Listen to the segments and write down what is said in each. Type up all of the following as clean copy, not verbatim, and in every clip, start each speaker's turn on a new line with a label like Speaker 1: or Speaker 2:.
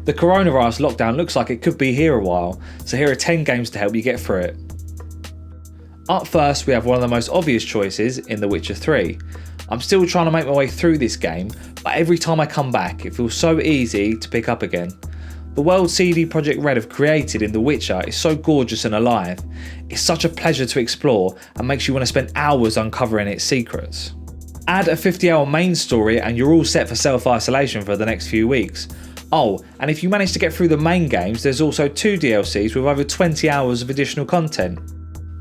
Speaker 1: The coronavirus lockdown looks like it could be here a while, so here are 10 games to help you get through it. Up first, we have one of the most obvious choices in The Witcher 3. I'm still trying to make my way through this game, but every time I come back it feels so easy to pick up again. The world CD Projekt Red have created in The Witcher is so gorgeous and alive. It's such a pleasure to explore and makes you want to spend hours uncovering its secrets. Add a 50-hour main story and you're all set for self-isolation for the next few weeks. Oh, and if you manage to get through the main games, there's also 2 DLCs with over 20 hours of additional content.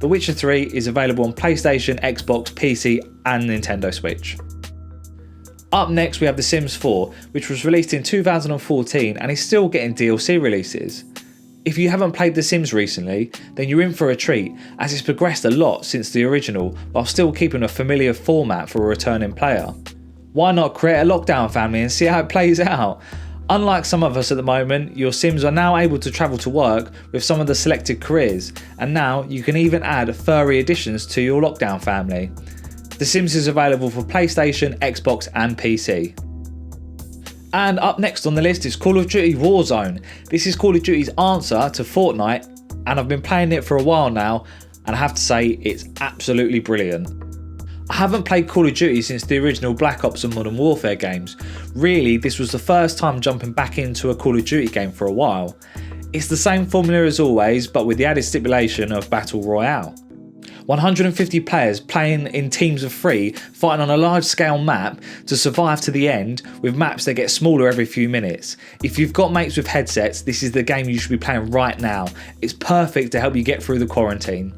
Speaker 1: The Witcher 3 is available on PlayStation, Xbox, PC and Nintendo Switch. Up next we have The Sims 4, which was released in 2014 and is still getting DLC releases. If you haven't played The Sims recently, then you're in for a treat, as it's progressed a lot since the original while still keeping a familiar format for a returning player. Why not create a lockdown family and see how it plays out? Unlike some of us at the moment, your Sims are now able to travel to work with some of the selected careers, and now you can even add furry additions to your lockdown family. The Sims is available for PlayStation, Xbox and PC. And up next on the list is Call of Duty Warzone. This is Call of Duty's answer to Fortnite, and I've been playing it for a while now, and I have to say it's absolutely brilliant. I haven't played Call of Duty since the original Black Ops and Modern Warfare games. Really, this was the first time jumping back into a Call of Duty game for a while. It's the same formula as always, but with the added stipulation of Battle Royale. 150 players playing in teams of 3, fighting on a large scale map to survive to the end, with maps that get smaller every few minutes. If you've got mates with headsets, this is the game you should be playing right now. It's perfect to help you get through the quarantine.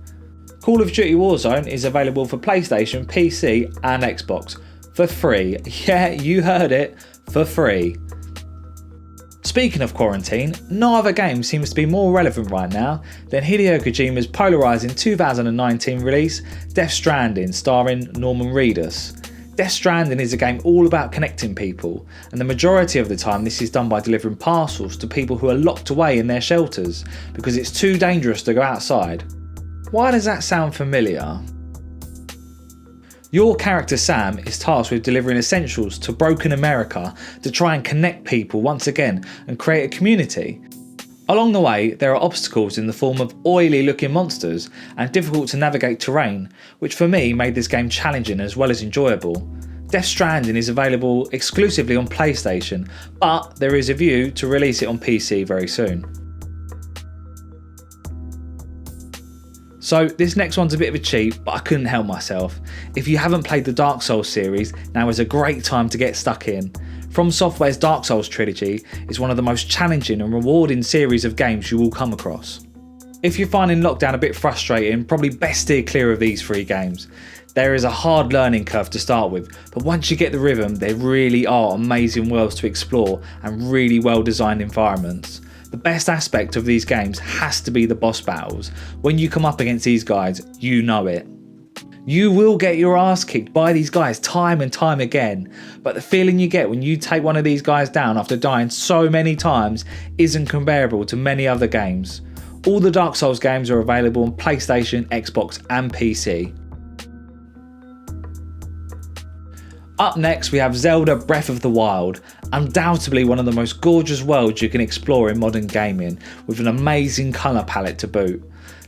Speaker 1: Call of Duty Warzone is available for PlayStation, PC and Xbox for free. Yeah, you heard it, for free. Speaking of quarantine, no other game seems to be more relevant right now than Hideo Kojima's polarising 2019 release Death Stranding, starring Norman Reedus. Death Stranding is a game all about connecting people, and the majority of the time this is done by delivering parcels to people who are locked away in their shelters because it's too dangerous to go outside. Why does that sound familiar? Your character Sam is tasked with delivering essentials to broken America to try and connect people once again and create a community. Along the way, there are obstacles in the form of oily looking monsters and difficult to navigate terrain, which for me made this game challenging as well as enjoyable. Death Stranding is available exclusively on PlayStation, but there is a view to release it on PC very soon. So this next one's a bit of a cheat, but I couldn't help myself. If you haven't played the Dark Souls series, now is a great time to get stuck in. From Software's Dark Souls trilogy is one of the most challenging and rewarding series of games you will come across. If you're finding lockdown a bit frustrating, probably best steer clear of these 3 games. There is a hard learning curve to start with, but once you get the rhythm, there really are amazing worlds to explore and really well designed environments. The best aspect of these games has to be the boss battles. When you come up against these guys, you know it. You will get your ass kicked by these guys time and time again, but the feeling you get when you take one of these guys down after dying so many times isn't comparable to many other games. All the Dark Souls games are available on PlayStation, Xbox and PC. Up next we have Zelda Breath of the Wild, undoubtedly one of the most gorgeous worlds you can explore in modern gaming, with an amazing colour palette to boot.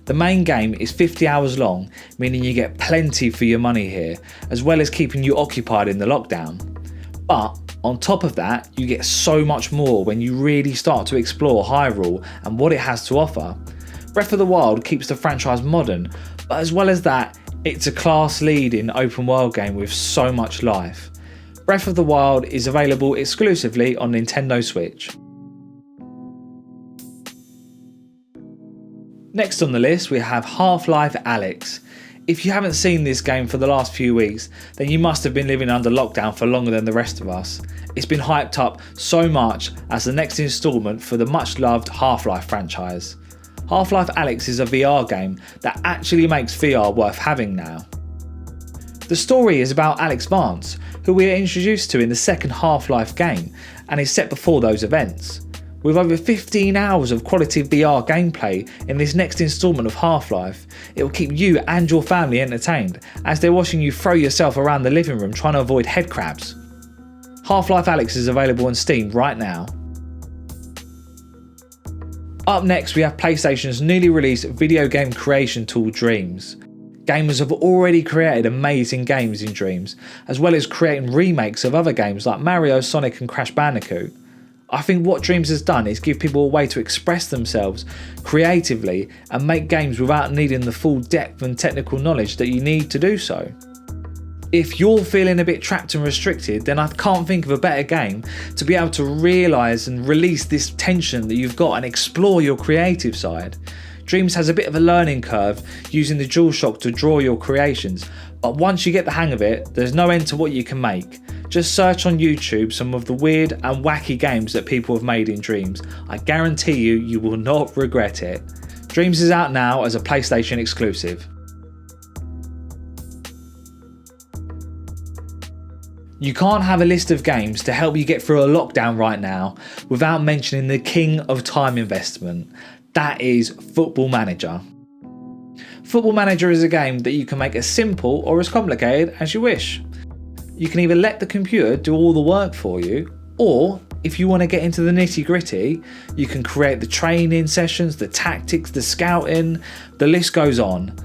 Speaker 1: The main game is 50 hours long, meaning you get plenty for your money here, as well as keeping you occupied in the lockdown. But on top of that, you get so much more when you really start to explore Hyrule and what it has to offer. Breath of the Wild keeps the franchise modern, but as well as that, it's a class-leading open world game with so much life. Breath of the Wild is available exclusively on Nintendo Switch. Next on the list we have HalfLife Alyx. If you haven't seen this game for the last few weeks, then you must have been living under lockdown for longer than the rest of us. It's been hyped up so much as the next instalment for the much loved Half-Life franchise. HalfLife Alyx is a VR game that actually makes VR worth having now. The story is about Alex Vance, who we are introduced to in the second Half-Life game, and is set before those events. With over 15 hours of quality VR gameplay in this next instalment of Half-Life, it will keep you and your family entertained as they're watching you throw yourself around the living room trying to avoid head crabs. Half-Life Alyx is available on Steam right now. Up next, we have PlayStation's newly released video game creation tool Dreamz. Gamers have already created amazing games in Dreamz, as well as creating remakes of other games like Mario, Sonic and Crash Bandicoot. I think what Dreamz has done is give people a way to express themselves creatively and make games without needing the full depth and technical knowledge that you need to do so. If you're feeling a bit trapped and restricted, then I can't think of a better game to be able to realise and release this tension that you've got and explore your creative side. Dreamz has a bit of a learning curve using the DualShock to draw your creations, but once you get the hang of it, there's no end to what you can make. Just search on YouTube some of the weird and wacky games that people have made in Dreamz. I guarantee you will not regret it. Dreamz is out now as a PlayStation exclusive. You can't have a list of games to help you get through a lockdown right now without mentioning the king of time investment. That is Football Manager. Football Manager is a game that you can make as simple or as complicated as you wish. You can either let the computer do all the work for you, or if you want to get into the nitty-gritty, you can create the training sessions, the tactics, the scouting, the list goes on.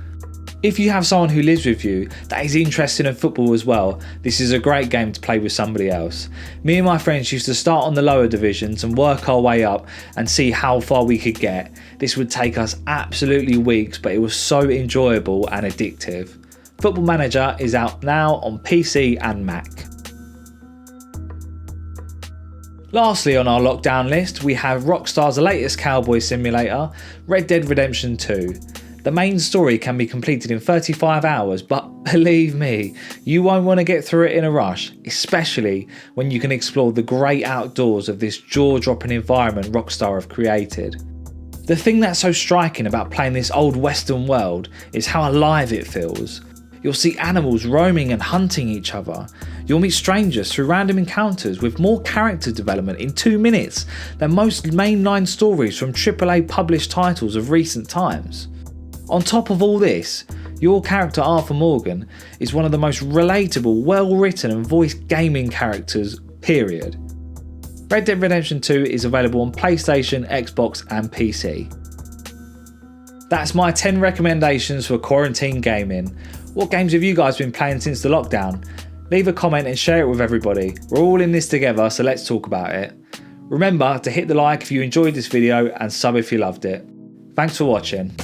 Speaker 1: If you have someone who lives with you that is interested in football as well, this is a great game to play with somebody else. Me and my friends used to start on the lower divisions and work our way up and see how far we could get. This would take us absolutely weeks, but it was so enjoyable and addictive. Football Manager is out now on PC and Mac. Lastly on our lockdown list, we have Rockstar's latest cowboy simulator, Red Dead Redemption 2. The main story can be completed in 35 hours, but believe me, you won't want to get through it in a rush, especially when you can explore the great outdoors of this jaw-dropping environment Rockstar have created. The thing that's so striking about playing this old western world is how alive it feels. You'll see animals roaming and hunting each other. You'll meet strangers through random encounters with more character development in 2 minutes than most mainline stories from AAA published titles of recent times. On top of all this, your character Arthur Morgan is one of the most relatable, well-written and voiced gaming characters, period. Red Dead Redemption 2 is available on PlayStation, Xbox and PC. That's my 10 recommendations for quarantine gaming. What games have you guys been playing since the lockdown? Leave a comment and share it with everybody. We're all in this together, so let's talk about it. Remember to hit the like if you enjoyed this video and sub if you loved it. Thanks for watching.